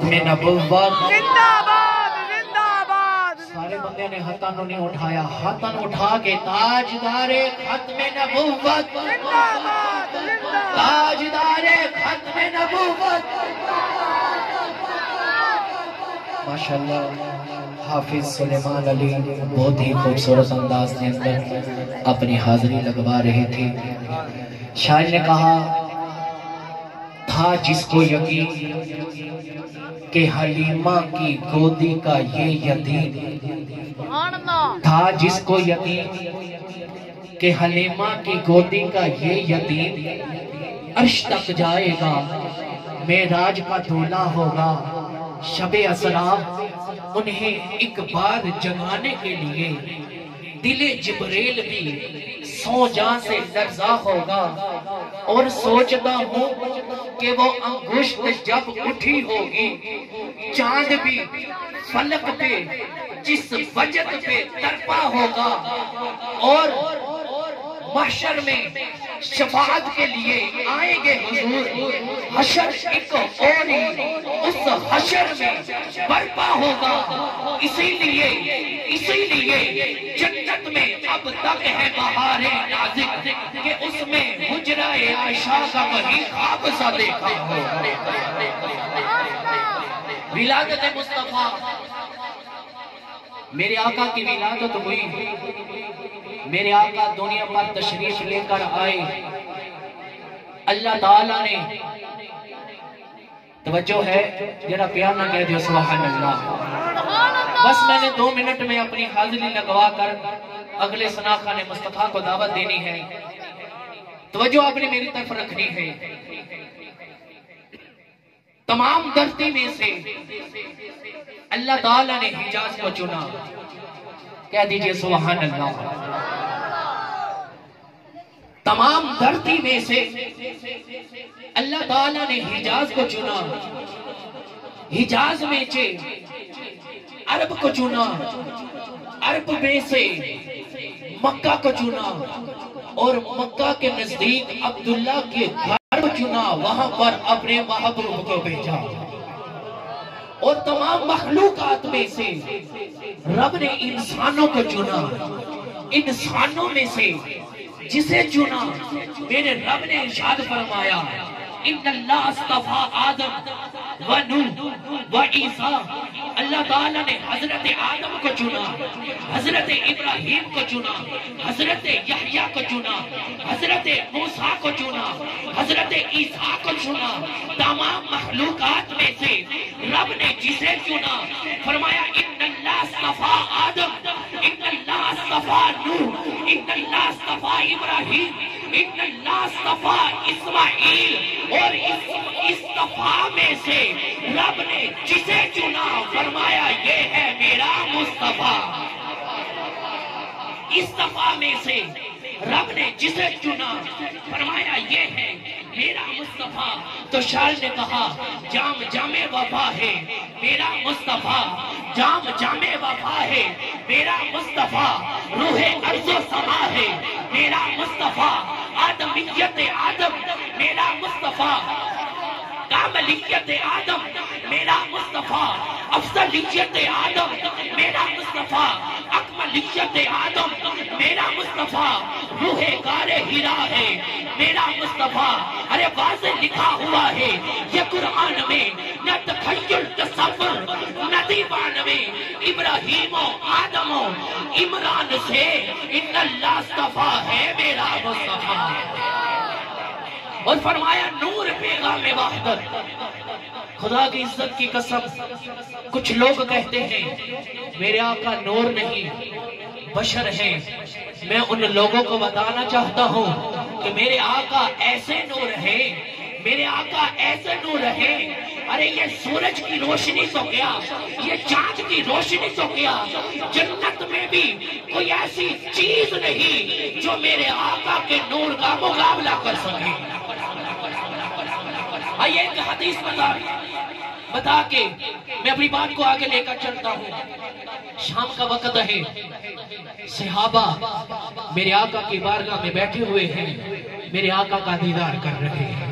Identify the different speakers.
Speaker 1: میں نبوت
Speaker 2: زندہ باد زندہ باد
Speaker 1: سارے بندے نے ہاتھوں نہیں اٹھایا، ہاتھوں اٹھا کے تاجدار ختم نبوت،
Speaker 2: زندہ باد زندہ
Speaker 1: تاجدار ختم نبوت۔ ماشاءاللہ حافظ سلیمان علی بہت ہی خوبصورت انداز کے اندر اپنی حاضری لگوا رہے تھے۔ شاعر نے کہا تھا جس کو یقین کہ حلیمہ کی گودی کا یہ یتیم، تھا جس کو یقین کہ حلیمہ کی گودی کا یہ یتیم عرش تک جائے گا، معراج کا دولہ ہوگا۔ شب اسرا انہیں ایک بار جگانے کے لیے دل جبریل بھی سو جان سے لرزا ہوگا، اور سوچتا ہوں کہ وہ انگشت جب اٹھی ہوگی، چاند بھی فلک پہ جس وجد پہ ترپا ہوگا، اور محشر میں شفاعت کے لیے آئیں گے حضور۔ حشر ایک اور ہی اس حشر میں برپا ہوگا۔ اسی لیے جنت میں اب تک ہے بہار نازک کہ اس میں حجرہ عائشہ کا وہی خواب سا دیکھا ہو۔ ولادت مصطفیٰ، میرے آقا کی ولادت ہوئی، میرے آقا دنیا پر تشریف لے کر آئے۔ اللہ تعالیٰ نے توجہ ہے جرا پیار نہ کہہ دیو سبحان اللہ۔ بس میں نے 2 منٹ میں اپنی حاضری لگوا کر اگلے سناخان مصطفیٰ کو دعوت دینی ہے، توجہ آپ نے میری طرف رکھنی ہے۔ تمام دھرتی میں سے اللہ تعالیٰ نے حجاز کو چنا، کہہ دیجئے سبحان اللہ۔ تمام دھرتی میں سے اللہ تعالیٰ نے حجاز کو چنا، حجاز میں سے عرب کو چنا، عرب میں سے مکہ کو چنا، اور مکہ کے نزدیک عبداللہ کے گھر کو چنا، وہاں پر اپنے محبوب کو بھیجا۔ اور تمام مخلوقات میں سے رب نے انسانوں کو چنا، انسانوں میں سے جسے چنا میرے رب نے ارشاد فرمایا ان اللہ اصطفیٰ آدم و نوح و عیسیٰ۔ اللہ تعالیٰ نے حضرت آدم کو چنا، حضرت ابراہیم کو چنا، حضرت یحییٰ کو چنا، حضرت موسیٰ کو چنا، حضرت عیسیٰ کو چنا۔ تمام مخلوقات میں سے رب نے جسے چنا فرمایا ان اللہ اصطفیٰ آدم، ان اللہ اصطفیٰ نوح، ان اللہ اصطفیٰ ابراہیم، ان اللہ اصطفیٰ اسماعیل۔ اور اصطفیٰ میں سے رب نے جسے چنا فرمایا یہ ہے میرا مصطفیٰ۔ اصطفیٰ میں سے رب نے جسے چنا فرمایا یہ ہے میرا مصطفیٰ۔ تو شاعر نے کہا جام جام وفا ہے میرا مصطفیٰ، جام جام وفا ہے میرا مصطفیٰ، روح ارض و سما ہے میرا مصطفیٰ، آدمیت آدم میرا مصطفیٰ، کاملیت آدم میرا مصطفیٰ، افضلیت آدم میرا مصطفیٰ، اکملیت آدم میرا مصطفیٰ، روح غار ہرا ہے میرا مصطفیٰ۔ ارے واضح لکھا ہوا ہے یہ قرآن میں، نہ تخیل تصور نہ دیوان میں، ابراہیم و آدم و عمران سے ان اللہ اصطفیٰ ہے میرا مصطفیٰ۔ اور فرمایا نور پیغام وحدت۔ خدا کی عزت کی قسم کچھ لوگ کہتے ہیں میرے آقا نور نہیں بشر ہیں۔ میں ان لوگوں کو بتانا چاہتا ہوں کہ میرے آقا ایسے نور ہیں، میرے آقا ایسے نور ہیں۔ ارے یہ سورج کی روشنی تو کیا، یہ چاند کی روشنی تو کیا، جنت میں بھی کوئی ایسی چیز نہیں جو میرے آقا کے نور کا مقابلہ کر سکے۔ آئیے ایک حدیث بتا کے میں اپنی بات کو آگے لے کر چلتا ہوں۔ شام کا وقت ہے، صحابہ میرے آقا کی بارگاہ میں بیٹھے ہوئے ہیں، میرے آقا کا دیدار کر رہے ہیں۔